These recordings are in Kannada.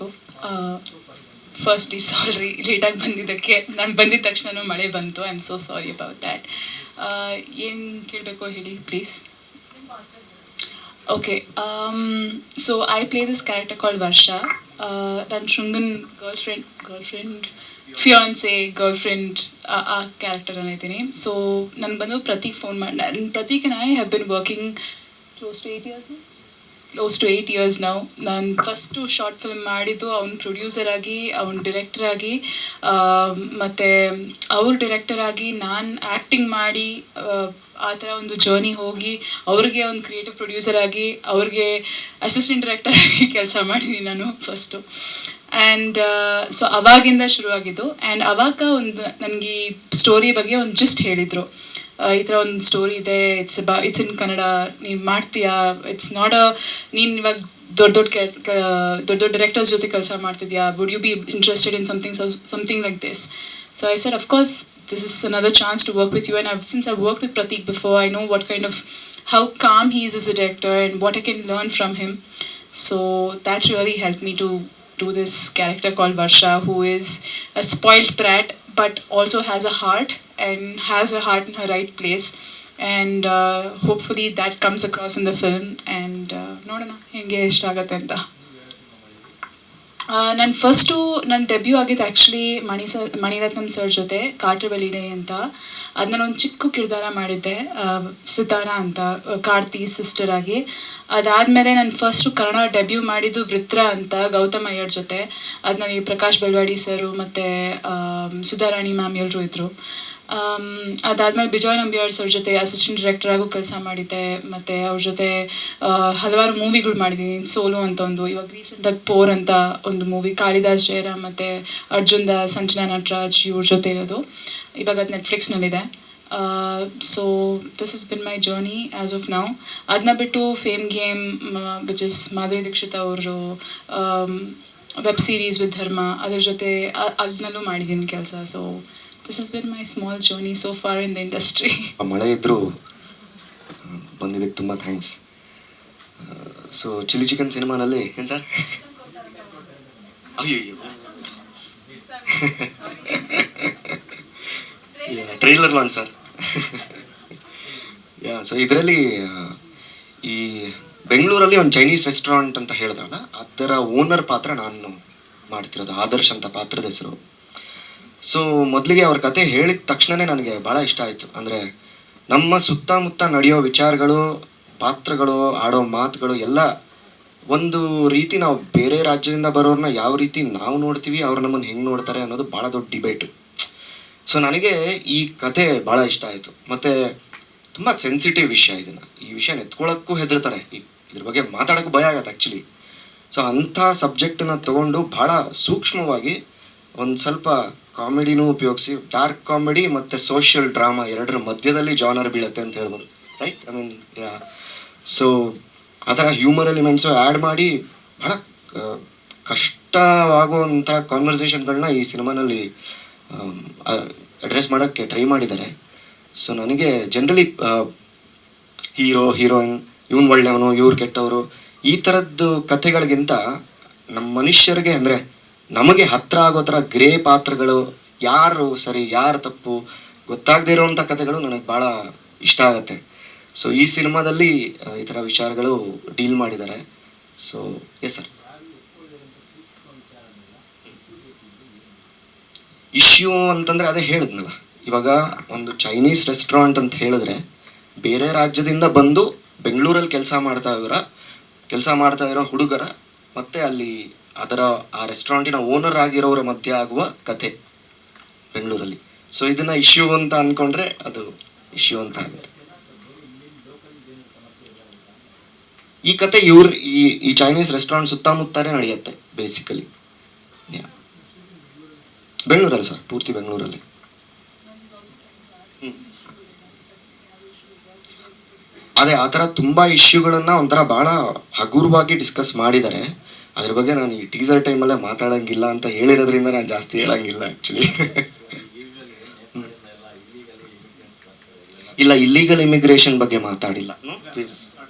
ಹೇಳಬೇಕು. ಫಸ್ಟ್ಲಿ ಸಾರಿ ಲೇಟಾಗಿ ಬಂದಿದ್ದಕ್ಕೆ. ನಾನು ಬಂದಿದ್ದ ತಕ್ಷಣ ಮಳೆ ಬಂತು. I am so sorry about that. ಏನು ಕೇಳಬೇಕು ಹೇಳಿ please. Okay, so I play this character called Varsha. ನನ್ನ ಶೃಂಗನ್ ಗರ್ಲ್ಫ್ರೆಂಡ್ ಫಿಯಾನ್ಸೆ ಗರ್ಲ್ಫ್ರೆಂಡ್ ಆ ಕ್ಯಾರೆಕ್ಟರ್ ಅನ್ನಿದ್ದೀನಿ. ಸೊ ನನಗೆ ಬಂದು ಪ್ರತೀಕ್ ಫೋನ್ ಮಾಡಿ, Prateek and I have been working close to 8 years ನಾವು. ನಾನು ಫಸ್ಟು ಶಾರ್ಟ್ ಫಿಲ್ಮ್ ಮಾಡಿದ್ದು ಅವ್ನು ಪ್ರೊಡ್ಯೂಸರ್ ಆಗಿ, ಅವ್ನು ಡಿರೆಕ್ಟರ್ ಆಗಿ, ಮತ್ತು ಅವ್ರ ಡಿರೆಕ್ಟರ್ ಆಗಿ ನಾನು ಆ್ಯಕ್ಟಿಂಗ್ ಮಾಡಿ ಆ ಥರ ಒಂದು ಜರ್ನಿ ಹೋಗಿ ಅವ್ರಿಗೆ ಒಂದು ಕ್ರಿಯೇಟಿವ್ ಪ್ರೊಡ್ಯೂಸರ್ ಆಗಿ ಅವ್ರಿಗೆ ಅಸಿಸ್ಟೆಂಟ್ ಡೈರೆಕ್ಟರ್ ಆಗಿ ಕೆಲಸ ಮಾಡಿದ್ದೀನಿ ನಾನು ಫಸ್ಟು. ಆ್ಯಂಡ್ ಸೊ ಅವಾಗಿಂದ ಶುರುವಾಗಿದ್ದು. ಆ್ಯಂಡ್ ಅವಾಗ ಒಂದು ನನಗೆ ಈ ಸ್ಟೋರಿ ಬಗ್ಗೆ ಒಂದು ಜಿಸ್ಟ್ ಹೇಳಿದರು. ಈ ಥರ ಒಂದು ಸ್ಟೋರಿ ಇದೆ, ಇಟ್ಸ್ ಇನ್ ಕನ್ನಡ, ನೀವು ಮಾಡ್ತೀಯಾ, ಇಟ್ಸ್ ನಾಟ್ ನೀನು ಇವಾಗ ದೊಡ್ಡ ದೊಡ್ಡ ಡೈರೆಕ್ಟರ್ಸ್ ಜೊತೆ ಕೆಲಸ ಮಾಡ್ತಿದ್ಯಾ, would you be interested in something like this? So I said, of course, this is another chance to work with you, and since I've worked with Prateek before, I know what kind of, how calm he is as a director and what I can learn from him. So that really helped me to do this character called Varsha, who is a spoiled brat but also has a heart and has her heart in her right place. And hopefully that comes across in the film. And ನೋಡೋಣ ಹೆಂಗೆ ಇಷ್ಟ ಆಗುತ್ತೆ ಅಂತ. ನನ್ನ ಫಸ್ಟು ನನ್ನ ಡೆಬ್ಯೂ ಆಗಿದ್ದು ಆ್ಯಕ್ಚುಲಿ ಮಣಿರತ್ನಂ ಸರ್ ಜೊತೆ ಕಾಟರ್ಬೆಲಿಡೆ ಅಂತ. ಅದು ನಾನೊಂದು ಚಿಕ್ಕ ಕಿರ್ದಾರ ಮಾಡಿದ್ದೆ, ಸಿತಾರ ಅಂತ, ಕಾರ್ತಿ ಸಿಸ್ಟರ್ ಆಗಿ. ಅದಾದಮೇಲೆ ನಾನು ಫಸ್ಟು ಕನ್ನಡ ಡೆಬ್ಯೂ ಮಾಡಿದ್ದು ವೃತ್ರ ಅಂತ, ಗೌತಮ್ ಅಯ್ಯರ್ ಜೊತೆ. ಅದು ನನಗೆ ಪ್ರಕಾಶ್ ಬೆಳ್ವಾಡಿ ಸರು ಮತ್ತು ಸುಧಾರಾಣಿ ಮ್ಯಾಮ್ ಎಲ್ಲರೂ ಇದ್ದರು. ಅದಾದಮೇಲೆ ಬಿಜಾಯ್ ನಂಬಿಯಾಳ್ ಸರ್ ಜೊತೆ ಅಸಿಸ್ಟೆಂಟ್ ಡೈರೆಕ್ಟರ್ ಆಗು ಕೆಲಸ ಮಾಡಿದ್ದೆ. ಮತ್ತು ಅವ್ರ ಜೊತೆ ಹಲವಾರು ಮೂವಿಗಳು ಮಾಡಿದ್ದೀನಿ. ಸೋಲು ಅಂತ ಒಂದು, ಇವಾಗ ರೀಸೆಂಟಾಗಿ ಪೋರ್ ಅಂತ ಒಂದು ಮೂವಿ, ಕಾಳಿದಾಸ್ ಜಯರಾಮ್ ಮತ್ತು ಅರ್ಜುನ್ ದಾಸ್, ಸಂಜನಾ ನಟರಾಜ್ ಇವ್ರ ಜೊತೆ ಇರೋದು. ಇವಾಗ ಅದು ನೆಟ್ಫ್ಲಿಕ್ಸ್ನಲ್ಲಿದೆ. So this is been my journey as of now. ಅದನ್ನ ಬಿಟ್ಟು fame game, which is Madhuri Dixit ಅವರು ವೆಬ್ ಸೀರೀಸ್ ವಿತ್ ಧರ್ಮ, ಅದ್ರ ಜೊತೆ ಅದನ್ನಲ್ಲೂ ಮಾಡಿದ್ದೀನಿ ಕೆಲಸ. So this has been my small journey so far in the industry. ಮಳೆ ಇದ್ದರೂ ಬಂದಿದ್ದಕ್ಕೆ ತುಂಬ ಥ್ಯಾಂಕ್ಸ್. ಸೊ ಚಿಲ್ಲಿ ಚಿಕನ್ ಸಿನಿಮಾನಲ್ಲಿ ಏನು ಸರ್? ಅಯ್ಯೋ ಟ್ರೈಲರ್ ಲಾಂಚ್ ಸರ್. ಸೊ ಇದರಲ್ಲಿ ಈ ಬೆಂಗಳೂರಲ್ಲಿ ಒಂದು ಚೈನೀಸ್ ರೆಸ್ಟೋರೆಂಟ್ ಅಂತ ಹೇಳಿದ್ರಲ್ಲ, ಅದರ ಓನರ್ ಪಾತ್ರ ನಾನು ಮಾಡ್ತಿರೋದು. ಆದರ್ಶ್ ಅಂತ ಪಾತ್ರದ ಹೆಸರು. ಸೊ ಮೊದಲಿಗೆ ಅವ್ರ ಕತೆ ಹೇಳಿದ ತಕ್ಷಣವೇ ನನಗೆ ಭಾಳ ಇಷ್ಟ ಆಯಿತು. ಅಂದರೆ ನಮ್ಮ ಸುತ್ತಮುತ್ತ ನಡೆಯೋ ವಿಚಾರಗಳು, ಪಾತ್ರಗಳು, ಆಡೋ ಮಾತುಗಳು ಎಲ್ಲ ಒಂದು ರೀತಿ, ನಾವು ಬೇರೆ ರಾಜ್ಯದಿಂದ ಬರೋರನ್ನ ಯಾವ ರೀತಿ ನಾವು ನೋಡ್ತೀವಿ, ಅವ್ರು ನಮ್ಮನ್ನು ಹೆಂಗೆ ನೋಡ್ತಾರೆ ಅನ್ನೋದು ಭಾಳ ದೊಡ್ಡ ಡಿಬೇಟು. ಸೊ ನನಗೆ ಈ ಕತೆ ಭಾಳ ಇಷ್ಟ ಆಯಿತು. ಮತ್ತು ತುಂಬ ಸೆನ್ಸಿಟಿವ್ ವಿಷಯ. ಈ ವಿಷಯನ ಎತ್ಕೊಳ್ಳೋಕ್ಕೂ ಹೆದರ್ತಾರೆ, ಇದ್ರ ಬಗ್ಗೆ ಮಾತಾಡೋಕ್ಕೂ ಭಯ ಆಗತ್ತೆ ಆ್ಯಕ್ಚುಲಿ. ಸೊ ಅಂಥ ಸಬ್ಜೆಕ್ಟನ್ನ ತೊಗೊಂಡು ಭಾಳ ಸೂಕ್ಷ್ಮವಾಗಿ ಒಂದು ಸ್ವಲ್ಪ ಕಾಮಿಡಿನೂ ಉಪಯೋಗಿಸಿ, ಡಾರ್ಕ್ ಕಾಮಿಡಿ ಮತ್ತು ಸೋಷಿಯಲ್ ಡ್ರಾಮಾ ಎರಡರ ಮಧ್ಯದಲ್ಲಿ ಜಾನರ್ ಬೀಳುತ್ತೆ ಅಂತ ಹೇಳ್ಬೋದು, ರೈಟ್? ಐ ಮೀನ್ ಸೊ ಆ ಥರ ಹ್ಯೂಮರ್ ಎಲಿಮೆಂಟ್ಸು ಆ್ಯಡ್ ಮಾಡಿ ಭಾಳ ಕಷ್ಟವಾಗುವಂಥ ಕಾನ್ವರ್ಸೇಷನ್ಗಳನ್ನ ಈ ಸಿನಿಮಾನಲ್ಲಿ ಅಡ್ರೆಸ್ ಮಾಡೋಕ್ಕೆ ಟ್ರೈ ಮಾಡಿದ್ದಾರೆ. ಸೊ ನನಗೆ ಜನರಲಿ ಹೀರೋ ಹೀರೋಯಿನ್ ಇವನು ಒಳ್ಳೆಯವನು ಇವ್ರು ಕೆಟ್ಟವರು ಈ ಥರದ್ದು ಕಥೆಗಳಿಗಿಂತ ನಮ್ಮ ಮನುಷ್ಯರಿಗೆ, ಅಂದರೆ ನಮಗೆ ಹತ್ರ ಆಗೋ ಥರ ಗ್ರೇ ಪಾತ್ರಗಳು, ಯಾರು ಸರಿ ಯಾರು ತಪ್ಪು ಗೊತ್ತಾಗದೇ ಇರೋವಂಥ ಕಥೆಗಳು ನನಗೆ ಭಾಳ ಇಷ್ಟ ಆಗುತ್ತೆ. ಸೊ ಈ ಸಿನಿಮಾದಲ್ಲಿ ಈ ಥರ ವಿಚಾರಗಳು ಡೀಲ್ ಮಾಡಿದ್ದಾರೆ. So yes sir. ಇಶ್ಯೂ ಅಂತಂದರೆ ಅದೇ ಹೇಳಿದ್ನಲ್ಲ, ಇವಾಗ ಒಂದು ಚೈನೀಸ್ ರೆಸ್ಟೋರೆಂಟ್ ಅಂತ ಹೇಳಿದ್ರೆ ಬೇರೆ ರಾಜ್ಯದಿಂದ ಬಂದು ಬೆಂಗಳೂರಲ್ಲಿ ಕೆಲಸ ಮಾಡ್ತಾ ಇರೋ ಹುಡುಗರ ಮತ್ತು ಅಲ್ಲಿ ಆ ರೆಸ್ಟೋರೆಂಟಿನ ಓನರ್ ಆಗಿರೋರ ಮಧ್ಯೆ ಆಗುವ ಕಥೆ ಬೆಂಗಳೂರಲ್ಲಿ. ಸೊ ಇದನ್ನ ಇಶ್ಯೂ ಅಂತ ಅಂದ್ಕೊಂಡ್ರೆ ಅದು ಇಶ್ಯೂ ಅಂತ ಆಗುತ್ತೆ. ಈ ಕತೆ ಈ ಚೈನೀಸ್ ರೆಸ್ಟೋರೆಂಟ್ ಸುತ್ತಮುತ್ತನೇ ನಡೆಯುತ್ತೆ ಬೇಸಿಕಲಿ. ಬೆಂಗಳೂರಲ್ಲಿ ಸರ್, ಪೂರ್ತಿ ಬೆಂಗಳೂರಲ್ಲಿ. ಅದೇ ಆ ಥರ ತುಂಬ ಇಶ್ಯೂಗಳನ್ನು ಒಂಥರ ಭಾಳ ಹಗುರವಾಗಿ ಡಿಸ್ಕಸ್ ಮಾಡಿದ್ದಾರೆ. ಅದ್ರ ಬಗ್ಗೆ ನಾನು ಈ ಟೀಸರ್ ಟೈಮಲ್ಲೇ ಮಾತಾಡೋಂಗಿಲ್ಲ ಅಂತ ಹೇಳಿರೋದ್ರಿಂದ ನಾನು ಜಾಸ್ತಿ ಹೇಳೋಂಗಿಲ್ಲ ಆ್ಯಕ್ಚುಲಿ. ಇಲ್ಲ, ಇಲ್ಲೀಗಲ್ ಇಮಿಗ್ರೇಷನ್ ಬಗ್ಗೆ ಮಾತಾಡಿಲ್ಲ. We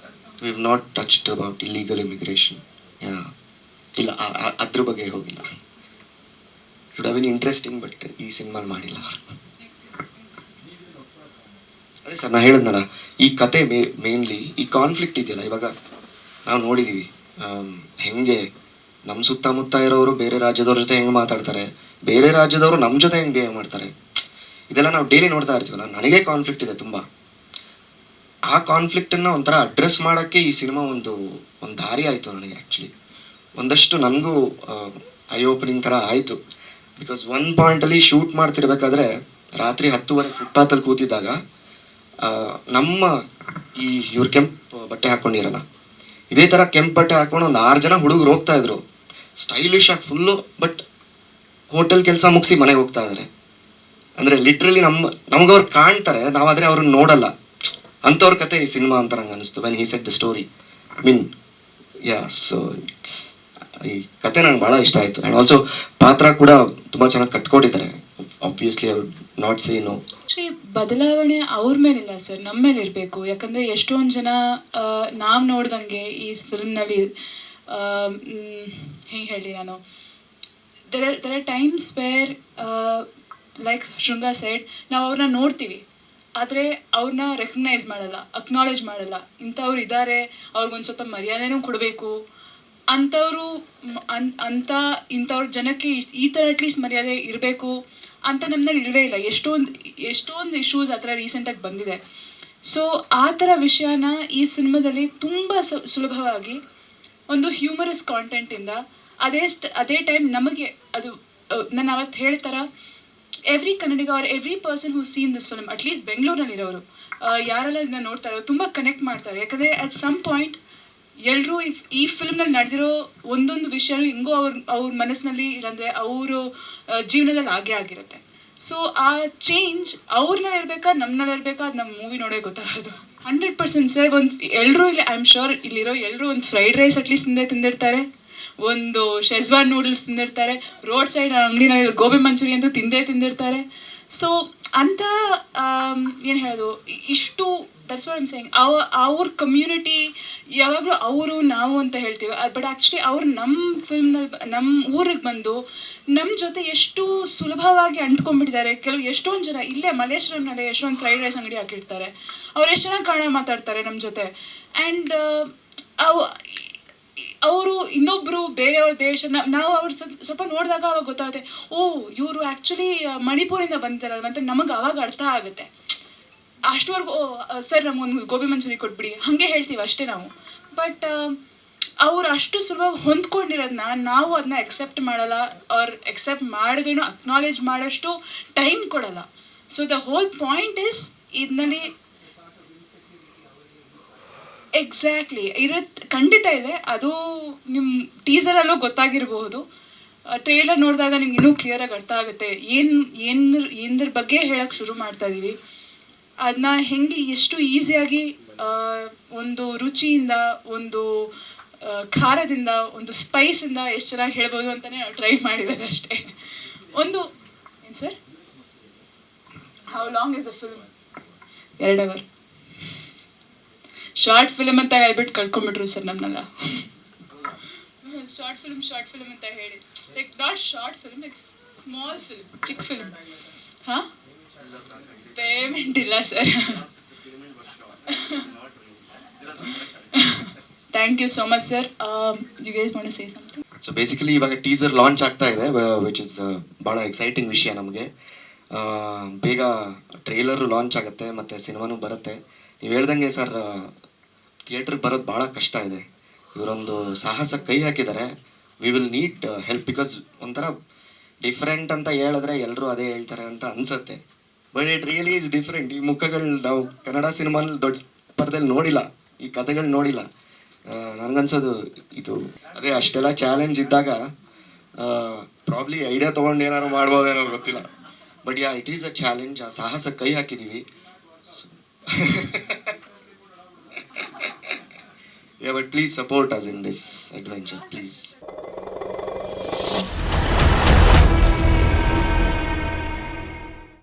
have not touched about illegal immigration. ಇಲ್ಲ, ಅದ್ರ ಬಗ್ಗೆ ಹ್ಯಾವ್ ಬಿನ್ ಇಂಟ್ರೆಸ್ಟಿಂಗ್, ಬಟ್ ಈ ಸಿನಿಮಾಲ್ ಮಾಡಿಲ್ಲ ಅವರು. ಅದೇ ಸರ್, ನಾ ಹೇಳಿದ್ನಲ್ಲ, ಈ ಕತೆ ಮೇನ್ಲಿ ಈ ಕಾನ್ಫ್ಲಿಕ್ಟ್ ಇದೆಯಲ್ಲ, ಇವಾಗ ನಾವು ನೋಡಿದ್ದೀವಿ ಹೆಂಗೆ ನಮ್ಮ ಸುತ್ತಮುತ್ತ ಇರೋರು ಬೇರೆ ರಾಜ್ಯದವ್ರ ಜೊತೆ ಹೆಂಗೆ ಮಾತಾಡ್ತಾರೆ, ಬೇರೆ ರಾಜ್ಯದವರು ನಮ್ಮ ಜೊತೆ ಹೆಂಗೆ ಬಿಹೇವ್ ಮಾಡ್ತಾರೆ, ಇದೆಲ್ಲ ನಾವು ಡೈಲಿ ನೋಡ್ತಾ ಇರ್ತೀವಲ್ಲ. ನನಗೆ ಕಾನ್ಫ್ಲಿಕ್ಟ್ ಇದೆ ತುಂಬ. ಆ ಕಾನ್ಫ್ಲಿಕ್ಟನ್ನು ಒಂಥರ ಅಡ್ರೆಸ್ ಮಾಡೋಕ್ಕೆ ಈ ಸಿನಿಮಾ ಒಂದು ದಾರಿ ಆಯಿತು ನನಗೆ. ಆ್ಯಕ್ಚುಲಿ ಒಂದಷ್ಟು ನನಗೂ ಐ ಓಪನಿಂಗ್ ಥರ ಆಯಿತು. ಬಿಕಾಸ್ ಒಂದು ಪಾಯಿಂಟಲ್ಲಿ ಶೂಟ್ ಮಾಡ್ತಿರ್ಬೇಕಾದ್ರೆ ರಾತ್ರಿ 10:30 ಫುಟ್ಪಾತಲ್ಲಿ ಕೂತಿದ್ದಾಗ ನಮ್ಮ ಇವ್ರು ಕೆಂಪು ಬಟ್ಟೆ ಹಾಕ್ಕೊಂಡಿರಲ್ಲ, ಇದೇ ಥರ ಕೆಂಪು ಬಟ್ಟೆ ಹಾಕ್ಕೊಂಡು ಒಂದು 6 ಜನ ಹುಡುಗರು ಹೋಗ್ತಾ ಇದ್ರು, ಸ್ಟೈಲಿಶ್ ಆಗಿ ಫುಲ್ಲು. ಬಟ್ ಹೋಟೆಲ್ ಕೆಲಸ ಮುಗಿಸಿ ಮನೆಗೆ ಹೋಗ್ತಾ ಇದ್ದಾರೆ. ಅಂದರೆ ಲಿಟ್ರಲಿ ನಮ್ಗವ್ರು ಕಾಣ್ತಾರೆ, ನಾವಾದರೆ ಅವ್ರನ್ನ ನೋಡಲ್ಲ. ಅಂಥವ್ರ ಕತೆ ಈ ಸಿನಿಮಾ ಅಂತ ನಂಗೆ ಅನಿಸ್ತು when he set the story. Yeah, so ಈ ಕತೆ ನಂಗೆ ಭಾಳ ಇಷ್ಟ ಆಯಿತು. ಆ್ಯಂಡ್ ಆಲ್ಸೋ ಪಾತ್ರ ಕೂಡ ತುಂಬ ಚೆನ್ನಾಗಿ ಕಟ್ಕೊಟ್ಟಿದ್ದಾರೆ. Obviously I would not say no. Actually ಬದಲಾವಣೆ ಅವ್ರ ಮೇಲಿಲ್ಲ ಸರ್, ನಮ್ಮ ಮೇಲೆ ಇರಬೇಕು. ಯಾಕಂದರೆ ಎಷ್ಟೊಂದು ಜನ ನಾವು ನೋಡ್ದಂಗೆ ಈ ಫಿಲ್ಮ್ನಲ್ಲಿ ಹೆಂಗೆ ಹೇಳಿ ನಾನು, there are times where like Shringa side ನಾವು ಅವ್ರನ್ನ ನೋಡ್ತೀವಿ, ಆದರೆ ಅವ್ರನ್ನ ರೆಕಗ್ನೈಸ್ ಮಾಡಲ್ಲ, ಅಕ್ನಾಲೇಜ್ ಮಾಡಲ್ಲ. ಇಂಥವ್ರು ಇದ್ದಾರೆ, ಅವ್ರಿಗೊಂದು ಸ್ವಲ್ಪ ಮರ್ಯಾದೆನೂ ಕೊಡಬೇಕು ಅಂಥವ್ರು ಇಂಥವ್ರ ಜನಕ್ಕೆ ಈ ಥರ ಅಟ್ಲೀಸ್ಟ್ ಮರ್ಯಾದೆ ಇರಬೇಕು ಅಂತ ನಮ್ಮಲ್ಲಿ ಇಲ್ಲವೇ ಇಲ್ಲ. ಎಷ್ಟೊಂದು ಇಶ್ಯೂಸ್ ಆ ಥರ ರೀಸೆಂಟಾಗಿ ಬಂದಿದೆ. ಸೊ ಆ ಥರ ವಿಷಯನ ಈ ಸಿನಿಮಾದಲ್ಲಿ ತುಂಬ ಸುಲಭವಾಗಿ ಒಂದು ಹ್ಯೂಮರಸ್ ಕಾಂಟೆಂಟಿಂದ ಅದೇ ಟೈಮ್ ನಮಗೆ ಅದು ನಾನು ಅವತ್ತು ಹೇಳ್ತಾರ every Kannadiga or every person who seen this film, at least ಬೆಂಗಳೂರಿನಲ್ಲಿರೋರು ಯಾರೆಲ್ಲ ಇದನ್ನ ನೋಡ್ತಾರೋ ತುಂಬ ಕನೆಕ್ಟ್ ಮಾಡ್ತಾರೆ. ಯಾಕಂದರೆ ಅಟ್ ಸಮ್ ಪಾಯಿಂಟ್ ಎಲ್ಲರೂ ಈ ಫಿಲ್ಮ್ನಲ್ಲಿ ನಡೆದಿರೋ ಒಂದೊಂದು ವಿಷಯನೂ ಹಿಂಗೋ ಅವ್ರ ಮನಸ್ಸಿನಲ್ಲಿ, ಇಲ್ಲಾಂದರೆ ಅವರು ಜೀವನದಲ್ಲಿ ಆಗಿರುತ್ತೆ. ಸೊ ಆ ಚೇಂಜ್ ಅವ್ರನ್ನಲ್ಲಿ ಇರಬೇಕಾ ನಮ್ಮನ್ನಲ್ಲಿ ಇರಬೇಕಾ, ಅದು ನಮ್ಮ ಮೂವಿ ನೋಡೇ ಗೊತ್ತಾಗೋದು. 100% ಸರ್. ಎಲ್ಲರೂ ಇಲ್ಲಿ ಐ ಆಮ್ ಶ್ಯೂರ್ ಇಲ್ಲಿರೋ ಎಲ್ಲರೂ ಒಂದು ಫ್ರೈಡ್ ರೈಸ್ ಅಟ್ಲೀಸ್ಟ್ ತಿಂದಿರ್ತಾರೆ, ಒಂದು ಶೆಜ್ವಾನ್ ನೂಡಲ್ಸ್ ತಿಂದಿರ್ತಾರೆ, ರೋಡ್ ಸೈಡ್ ಅಂಗಡಿನಲ್ಲಿ ಗೋಬಿ ಮಂಚೂರಿ ಅಂತೂ ತಿಂದಿರ್ತಾರೆ. ಸೊ ಅಂತ ಏನು ಹೇಳೋದು, ಇಷ್ಟು ದಟ್ಸ್ ವಾಟ್ ಐಮ್ ಸೇಯಿಂಗ್. ಅವ್ರ ಕಮ್ಯುನಿಟಿ ಯಾವಾಗಲೂ ಅವರು ನಾವು ಅಂತ ಹೇಳ್ತೀವಿ, ಬಟ್ ಆ್ಯಕ್ಚುಲಿ ಅವ್ರು ನಮ್ಮ ಫಿಲ್ಮ್ನಲ್ಲಿ ನಮ್ಮ ಊರಿಗೆ ಬಂದು ನಮ್ಮ ಜೊತೆ ಎಷ್ಟು ಸುಲಭವಾಗಿ ಅಂಟ್ಕೊಂಡ್ಬಿಟ್ಟಿದ್ದಾರೆ. ಎಷ್ಟೊಂದು ಜನ ಇಲ್ಲೇ ಮಲ್ಲೇಶ್ವರಂನಲ್ಲೇ ಎಷ್ಟೊಂದು ಫ್ರೈಡ್ ರೈಸ್ ಅಂಗಡಿ ಹಾಕಿರ್ತಾರೆ, ಅವ್ರು ಎಷ್ಟು ಚೆನ್ನಾಗಿ ಕನ್ನಡ ಮಾತಾಡ್ತಾರೆ ನಮ್ಮ ಜೊತೆ. ಆ್ಯಂಡ್ ಅವರು ಇನ್ನೊಬ್ಬರು ಬೇರೆಯವ್ರ ದೇಶನ ನಾವು ಅವ್ರು ಸ್ವಲ್ಪ ನೋಡಿದಾಗ ಅವಾಗ ಗೊತ್ತಾಗುತ್ತೆ, ಓ ಇವರು ಆ್ಯಕ್ಚುಲಿ ಮಣಿಪುರಿಂದ ಬಂದಿರಲ್ವ ಅಂತ ನಮಗೆ ಅವಾಗ ಅರ್ಥ ಆಗುತ್ತೆ. ಅಷ್ಟವರೆಗೂ ಸರ್ ನಮಗೊಂದು ಗೋಬಿ ಮಂಚೂರಿ ಕೊಟ್ಬಿಡಿ ಹಾಗೆ ಹೇಳ್ತೀವಿ ಅಷ್ಟೇ ನಾವು. ಬಟ್ ಅವ್ರು ಅಷ್ಟು ಸುಲಭವಾಗಿ ಹೊಂದ್ಕೊಂಡಿರೋದನ್ನ ನಾವು ಅದನ್ನ ಎಕ್ಸೆಪ್ಟ್ ಮಾಡಲ್ಲ, ಅವ್ರು ಎಕ್ಸೆಪ್ಟ್ ಮಾಡಿದ್ರೂ ಅಕ್ನಾಲೇಜ್ ಮಾಡೋಷ್ಟು ಟೈಮ್ ಕೊಡಲ್ಲ. So the whole point is ಇದರಲ್ಲಿ ಎಕ್ಸಾಕ್ಟ್ಲಿ ಖಂಡಿತ ಇದೆ. ಅದು ನಿಮ್ಮ ಟೀಸರಲ್ಲೂ ಗೊತ್ತಾಗಿರಬಹುದು, ಟ್ರೇಲರ್ ನೋಡಿದಾಗ ನಿಮ್ಗೆ ಇನ್ನೂ ಕ್ಲಿಯರಾಗಿ ಅರ್ಥ ಆಗುತ್ತೆ ಏನರ ಬಗ್ಗೆ ಹೇಳಕ್ಕೆ ಶುರು ಮಾಡ್ತಾ ಇದ್ದೀವಿ. ಅದನ್ನ ಹೆಂಗೆ ಎಷ್ಟು ಈಸಿಯಾಗಿ ಒಂದು ರುಚಿಯಿಂದ, ಒಂದು ಖಾರದಿಂದ, ಒಂದು ಸ್ಪೈಸಿಂದ ಎಷ್ಟು ಚೆನ್ನಾಗಿ ಹೇಳ್ಬೋದು ಅಂತಲೇ ನಾವು ಟ್ರೈ ಮಾಡಿರೋದು ಅಷ್ಟೇ. ಏನು sir, how long is the film? 2 hours. Short film ಅಂತ ಹೇಳ್ಬಿಟ್ಟು ಕಳ್ಕೊಂಡ್ಬಿಟ್ರು ಸರ್ ನಮ್ಮನ್ನೆಲ್ಲ. ಶಾರ್ಟ್ ಫಿಲ್ಮ್ ಅಂತ ಹೇಳಿ, like not short film, like small film, ಚಿಕ್ಕ ಫಿಲ್ಮ್. ಹಾಂ, ಪೇಮೆಂಟ್ ಇಲ್ಲ sir. Thank you so much sir. You guys want to say something? So basically ಇವಾಗ ಟೀಸರ್ ಲಾಂಚ್ ಆಗ್ತಾ ಇದೆ, ವಿಚ್ ಇಸ್ ಭಾಳ ಎಕ್ಸೈಟಿಂಗ್ ವಿಷಯ ನಮಗೆ. ಬೇಗ ಟ್ರೇಲರು ಲಾಂಚ್ ಆಗುತ್ತೆ ಮತ್ತು ಸಿನಿಮಾನೂ ಬರುತ್ತೆ. ನೀವು ಹೇಳ್ದಂಗೆ ಸರ್, ಥಿಯೇಟ್ರಿಗೆ ಬರೋದು ಭಾಳ ಕಷ್ಟ ಇದೆ. ಇವರೊಂದು ಸಾಹಸ ಕೈ ಹಾಕಿದ್ದಾರೆ. We will need help, because ಒಂಥರ ಡಿಫ್ರೆಂಟ್ ಅಂತ ಹೇಳಿದ್ರೆ ಎಲ್ಲರೂ ಅದೇ ಹೇಳ್ತಾರೆ ಅಂತ ಅನಿಸುತ್ತೆ. But it really is different. ಈ ಮುಖಗಳು ನಾವು ಕನ್ನಡ ಸಿನಿಮಾನಲ್ಲಿ ದೊಡ್ಡ ಪರದಲ್ಲಿ ನೋಡಿಲ್ಲ, ಈ ಕಥೆಗಳು ನೋಡಿಲ್ಲ. ನನಗನ್ಸೋದು ಇದು ಅದೇ ಅಷ್ಟೆಲ್ಲ ಚಾಲೆಂಜ್ ಇದ್ದಾಗ ಪ್ರಾಬ್ಲಿ ಐಡಿಯಾ ತೊಗೊಂಡು ಏನಾದ್ರು ಮಾಡ್ಬೋದೇನೋ ಗೊತ್ತಿಲ್ಲ. But yeah, it is a challenge. ಆ ಸಾಹಸ ಕೈ ಹಾಕಿದ್ದೀವಿ. Yeah, but please support us in this adventure, please.